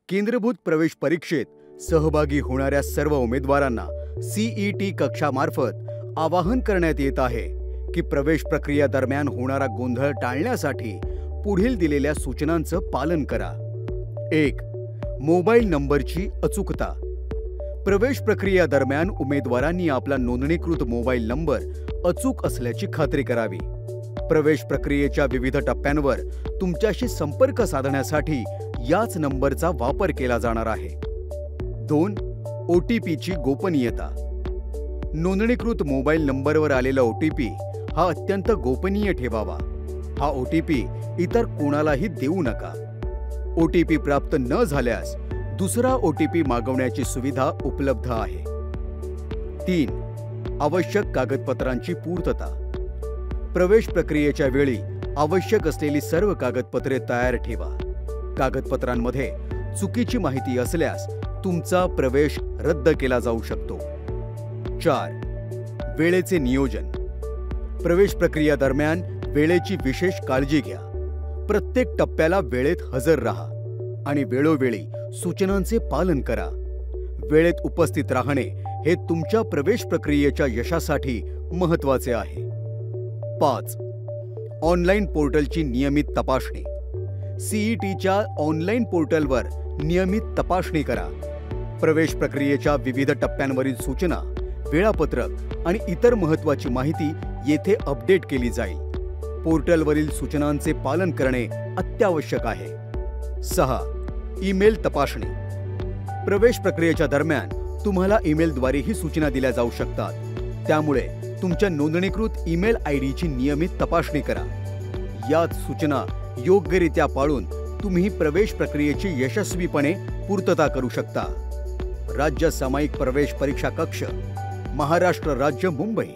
केंद्रभूत प्रवेश परीक्षेत सहभागी होणाऱ्या सर्व उमेदवारांना सीईटी कक्षामार्फत आवाहन करण्यात येत आहे की प्रवेश प्रक्रिया दरम्यान होणारा गोंधळ टाळण्यासाठी पुढील दिलेल्या सूचनांचं पालन करा। 1. मोबाईल नंबरची अचूकता। प्रवेश प्रक्रिया दरम्यान उमेदवारांनी आपला नोंदणीकृत मोबाईल नंबर अचूक असल्याची खात्री करावी। प्रवेश प्रक्रियेच्या विविध टप्प्यांवर तुमच्याशी संपर्क साधण्यासाठी याच नंबरचा वापर केला जाणार आहे। 2. ओटीपीची गोपनीयता। नोंदणीकृत मोबाईल नंबरवर आलेला ओटीपी हा अत्यंत गोपनीय ठेवावा। हा ओटीपी इतर कोणालाही देऊ नका। ओटीपी प्राप्त न झाल्यास दुसरा ओटीपी मागवण्याची सुविधा उपलब्ध आहे। 3. आवश्यक कागदपत्रांची पूर्तता। प्रवेश प्रक्रियेच्या वेळी आवश्यक असलेली सर्व कागदपत्रे तयार ठेवा। कागदपत्रांमध्ये चुकीची माहिती असल्यास तुमचा प्रवेश रद्द केला जाऊ शकतो। 4. वेळेचे नियोजन। प्रवेश प्रक्रिया दरम्यान वेळेची विशेष काळजी घ्या। प्रत्येक टप्प्याला वेळेत हजर राहा आणि वेळोवेळी सूचनांचे पालन करा। वेळेत उपस्थित राहणे हे तुमच्या प्रवेश प्रक्रियेच्या यशासाठी महत्त्वाचे आहे। 5. ऑनलाईन पोर्टलची नियमित तपासणी। सीईटीच्या ऑनलाईन पोर्टलवर नियमित तपासणी करा। प्रवेश प्रक्रियेच्या विविध टप्प्यांवरील सूचना, वेळापत्रक आणि इतर महत्त्वाची माहिती येथे अपडेट केली जाईल। पोर्टलवरील सूचनांचे पालन करणे अत्यावश्यक आहे। 6. ईमेल तपासणी। प्रवेश प्रक्रियेच्या दरम्यान तुम्हाला ईमेलद्वारेही सूचना दिल्या जाऊ शकतात, त्यामुळे तुमच्या नोंदणीकृत ईमेल आयडीची नियमित तपासणी करा। याच सूचना योग्यरित्या पाळून तुम्ही प्रवेश प्रक्रियेची यशस्वीपणे पूर्तता करू शकता। राज्य सामायिक प्रवेश परीक्षा कक्ष, महाराष्ट्र राज्य, मुंबई।